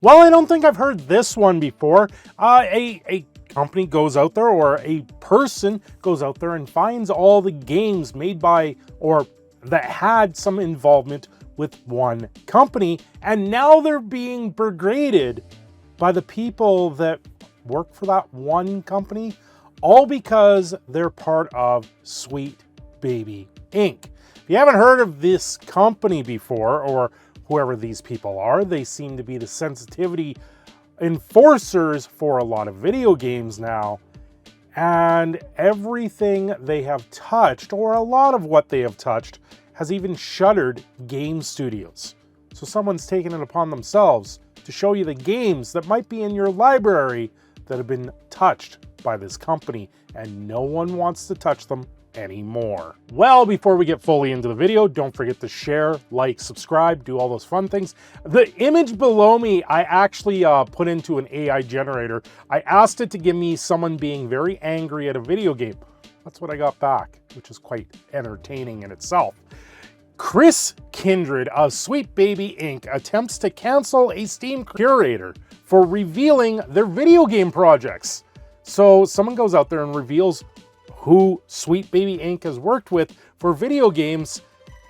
Well, I don't think I've heard this one before. A company goes out there, or a person goes out there and finds all the games made by, or that had some involvement with one company, and now they're being degraded by the people that work for that one company, all because they're part of Sweet Baby Inc. If you haven't heard of this company before, or whoever these people are, they seem to be the sensitivity enforcers for a lot of video games now. And everything they have touched, or a lot of what they have touched, has even shuttered game studios. So someone's taken it upon themselves to show you the games that might be in your library that have been touched by this company, and no one wants to touch them anymore. Well, before we get fully into the video, don't forget to share, like, subscribe, do all those fun things. The image below me, I actually put into an AI generator. I asked it to give me someone being very angry at a video game. That's what I got back, which is quite entertaining in itself. Chris Kindred of Sweet Baby Inc. attempts to cancel a Steam curator for revealing their video game projects. So someone goes out there and reveals who Sweet Baby Inc. has worked with for video games,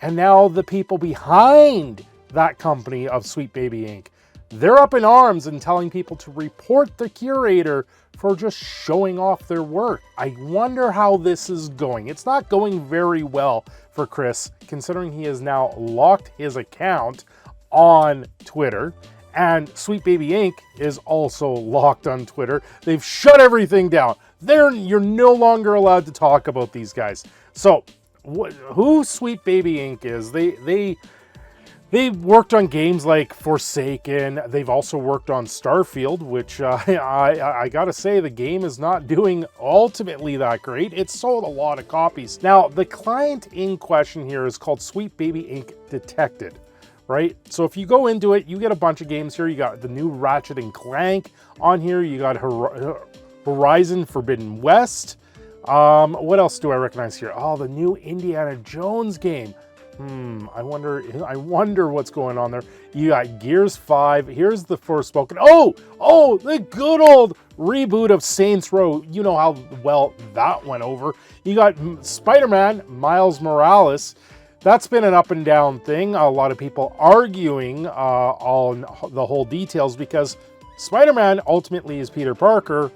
and now the people behind that company of Sweet Baby Inc., they're up in arms and telling people to report the curator for just showing off their work. I wonder how this is going. It's not going very well for Chris, considering he has now locked his account on Twitter, and Sweet Baby Inc. is also locked on Twitter. They've shut everything down. You're no longer allowed to talk about these guys. So who Sweet Baby Inc. is, they worked on games like Forsaken. They've also worked on Starfield, which I gotta say, the game is not doing ultimately that great. It's sold a lot of copies. Now, the client in question here is called Sweet Baby Inc. Detected, right? So if you go into it, you get a bunch of games here. You got the new Ratchet and Clank on here. You got Horizon Forbidden West. What else do I recognize here? Oh, the new Indiana Jones game. I wonder what's going on there. You got Gears 5. Here's the Forspoken. Oh, the good old reboot of Saints Row. You know how well that went over. You got Spider-Man, Miles Morales. That's been an up and down thing. A lot of people arguing on the whole details, because Spider-Man ultimately is Peter Parker.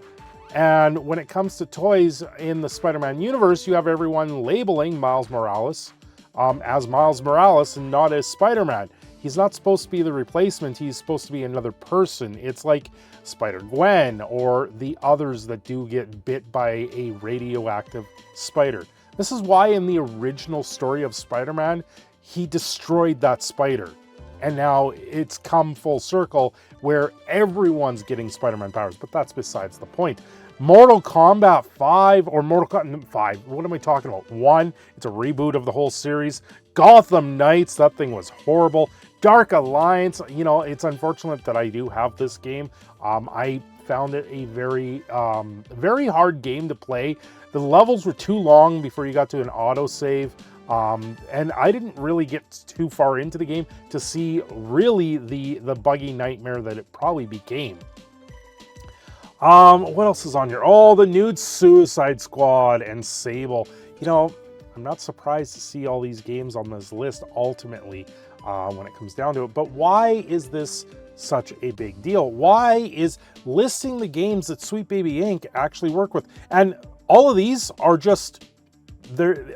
And when it comes to toys in the Spider-Man universe, you have everyone labeling Miles Morales as Miles Morales and not as Spider-Man. He's not supposed to be the replacement. He's supposed to be another person. It's like Spider-Gwen or the others that do get bit by a radioactive spider. This is why in the original story of Spider-Man, he destroyed that spider. And now it's come full circle where everyone's getting Spider-Man powers, but that's besides the point. Mortal Kombat 5, or Mortal Kombat 5, what am I talking about? 1, it's a reboot of the whole series. Gotham Knights, that thing was horrible. Dark Alliance, you know, it's unfortunate that I do have this game. I found it a very hard game to play. The levels were too long before you got to an autosave. And I didn't really get too far into the game to see really the buggy nightmare that it probably became. What else is on here? Oh, the new Suicide Squad and Sable. You know, I'm not surprised to see all these games on this list ultimately when it comes down to it. But why is this such a big deal? Why is listing the games that Sweet Baby Inc. actually work with? And all of these are just,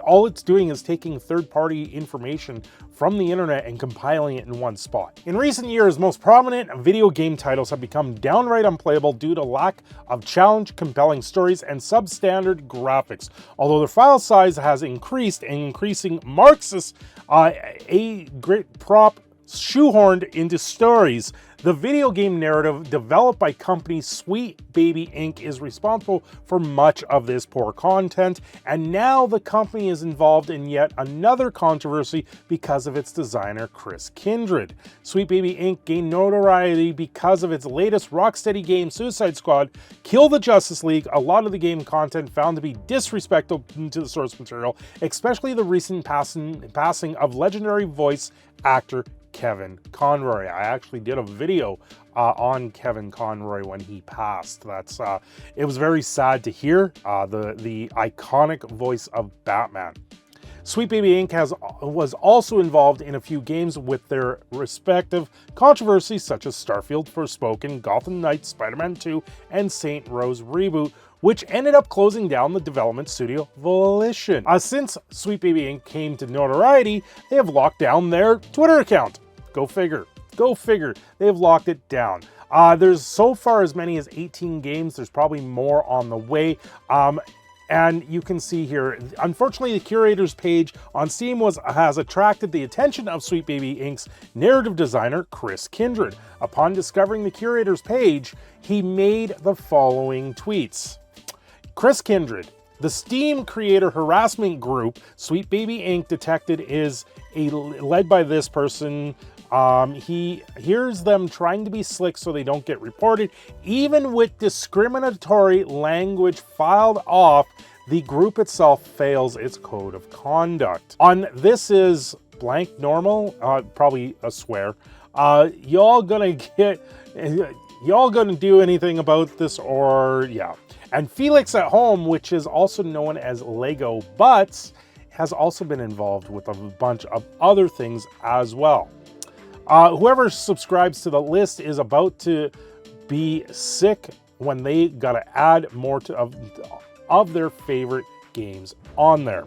all it's doing is taking third-party information from the internet and compiling it in one spot. In recent years, most prominent video game titles have become downright unplayable due to lack of challenge, compelling stories, and substandard graphics. Although their file size has increased, and increasing Marxists a great prop shoehorned into stories, the video game narrative developed by company Sweet Baby Inc. is responsible for much of this poor content, and now the company is involved in yet another controversy because of its designer Chris Kindred. Sweet Baby Inc. gained notoriety because of its latest Rocksteady game Suicide Squad, Kill the Justice League. A lot of the game content found to be disrespectful to the source material, especially the recent passing of legendary voice actor Kevin Conroy. I actually did a video on Kevin Conroy when he passed. It was very sad to hear the iconic voice of Batman. Sweet Baby Inc. was also involved in a few games with their respective controversies, such as Starfield Forspoken, Gotham Knights, Spider-Man 2, and Saint Rose Reboot, which ended up closing down the development studio Volition. Since Sweet Baby Inc. came to notoriety, they have locked down their Twitter account. Go figure. Go figure. They have locked it down. There's so far as many as 18 games. There's probably more on the way. And you can see here, unfortunately, the curator's page on Steam has attracted the attention of Sweet Baby Inc.'s narrative designer, Chris Kindred. Upon discovering the curator's page, he made the following tweets. Chris Kindred, the Steam creator harassment group Sweet Baby Inc. detected is led by this person. He hears them trying to be slick so they don't get reported. Even with discriminatory language filed off, the group itself fails its code of conduct. On this is blank normal, probably a swear. Y'all gonna do anything about this, or yeah. And Felix at Home, which is also known as Lego Butts, has also been involved with a bunch of other things as well. Whoever subscribes to the list is about to be sick when they gotta add more of their favorite games on there.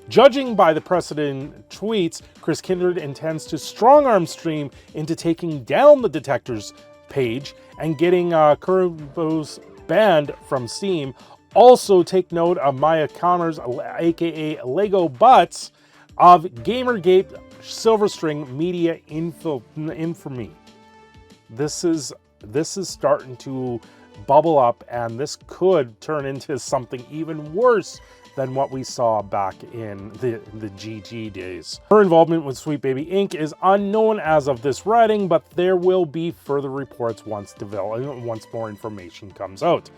Judging by the precedent tweets, Chris Kindred intends to strong-arm Steam into taking down the Detector's page and getting Kurbos banned from Steam. Also take note of Maya Commerce, aka Lego Butts, of Gamergate Silverstring media infamy. This is starting to bubble up, and this could turn into something even worse than what we saw back in the GG days. Her involvement with Sweet Baby Inc. is unknown as of this writing, but there will be further reports once more information comes out.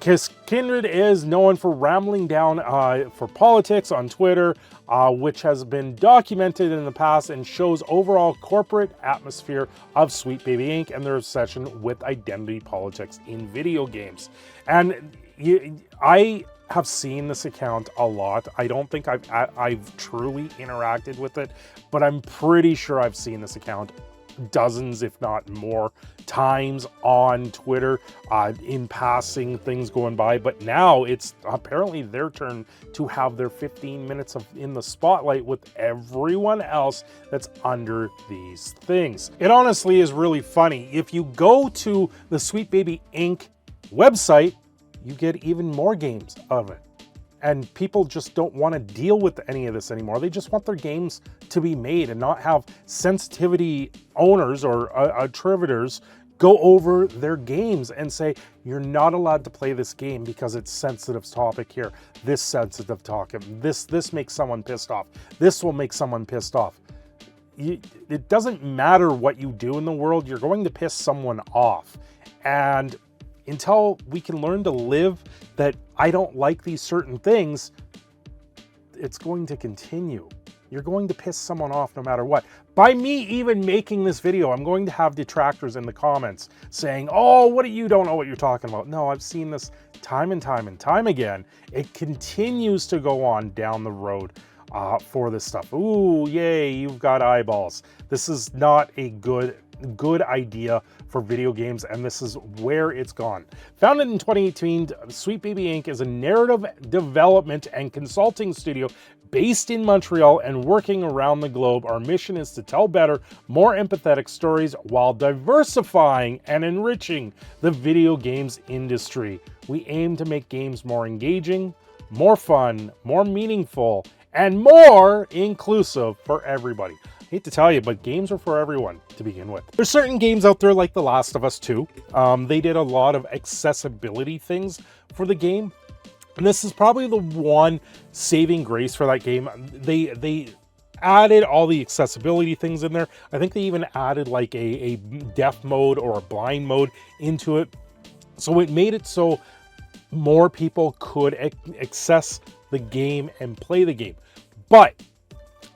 Chris Kindred is known for rambling down for politics on Twitter, which has been documented in the past and shows overall corporate atmosphere of Sweet Baby Inc. and their obsession with identity politics in video games. And I have seen this account a lot. I don't think I've truly interacted with it, but I'm pretty sure I've seen this account dozens, if not more, times on Twitter, in passing, things going by. But now it's apparently their turn to have their 15 minutes in the spotlight with everyone else that's under these things. It honestly is really funny. If you go to the Sweet Baby Inc. website, you get even more games of it. And people just don't want to deal with any of this anymore. They just want their games to be made and not have sensitivity owners or attributors go over their games and say, you're not allowed to play this game because it's sensitive topic here, this sensitive topic, this makes someone pissed off, this will make someone pissed off. It doesn't matter what you do in the world, you're going to piss someone off. And until we can learn to live that I don't like these certain things, it's going to continue. You're going to piss someone off no matter what. By me even making this video, I'm going to have detractors in the comments saying, oh, what do you don't know what you're talking about? No, I've seen this time and time and time again. It continues to go on down the road for this stuff. Ooh, yay, you've got eyeballs. This is not a good idea for video games, and this is where it's gone. Founded in 2018, Sweet Baby Inc. is a narrative development and consulting studio based in Montreal and working around the globe. Our mission is to tell better, more empathetic stories while diversifying and enriching the video games industry. We aim to make games more engaging, more fun, more meaningful, and more inclusive for everybody. I hate to tell you, but games are for everyone to begin with. There's certain games out there like The Last of Us 2. They did a lot of accessibility things for the game. And this is probably the one saving grace for that game. They added all the accessibility things in there. I think they even added like a deaf mode or a blind mode into it. So it made it so more people could access the game and play the game. But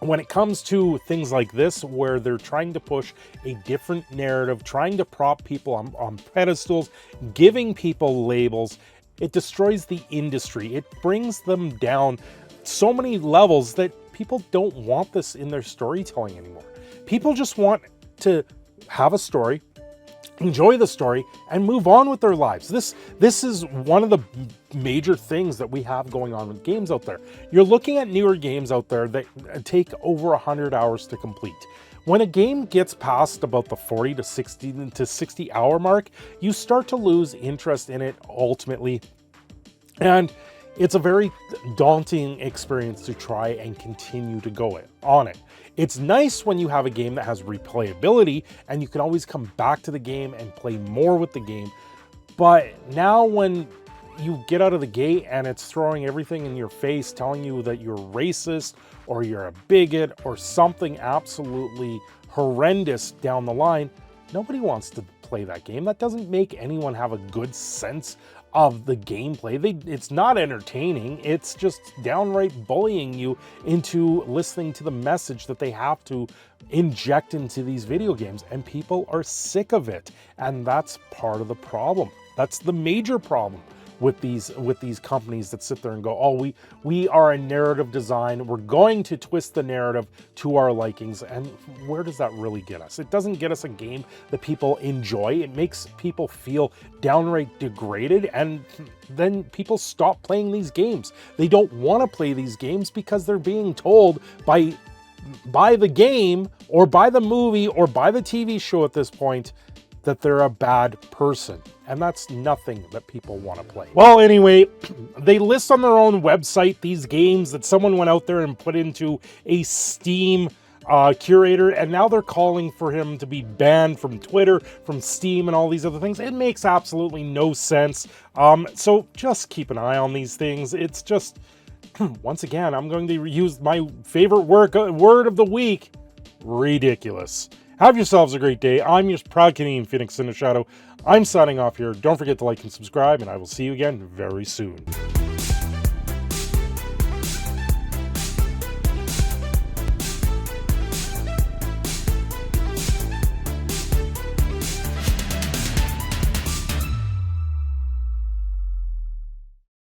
when it comes to things like this, where they're trying to push a different narrative, trying to prop people on pedestals, giving people labels, it destroys the industry. It brings them down so many levels that people don't want this in their storytelling anymore. People just want to have a story, enjoy the story, and move on with their lives. This is one of the major things that we have going on with games out there. You're looking at newer games out there that take over 100 hours to complete. When a game gets past about the 40 to 60 hour mark, you start to lose interest in it ultimately. And it's a very daunting experience to try and continue to go on it. It's nice when you have a game that has replayability and you can always come back to the game and play more with the game. But now when you get out of the gate and it's throwing everything in your face, telling you that you're racist or you're a bigot or something absolutely horrendous down the line, nobody wants to play that game. That doesn't make anyone have a good sense of the gameplay. It's not entertaining. It's just downright bullying you into listening to the message that they have to inject into these video games, and people are sick of it. And that's part of the problem. That's the major problem with these companies that sit there and go, oh, we are a narrative design, we're going to twist the narrative to our likings. And where does that really get us? It doesn't get us a game that people enjoy. It makes people feel downright degraded, and then people stop playing these games. They don't want to play these games because they're being told by the game or by the movie or by the TV show at this point that they're a bad person. And that's nothing that people want to play. Well, anyway, they list on their own website these games that someone went out there and put into a Steam curator, and now they're calling for him to be banned from Twitter, from Steam, and all these other things. It makes absolutely no sense. So just keep an eye on these things. It's just, once again, I'm going to use my favorite word of the week, ridiculous. Have yourselves a great day. I'm your proud Canadian Phoenix, Cindershadow. I'm signing off here. Don't forget to like and subscribe, and I will see you again very soon.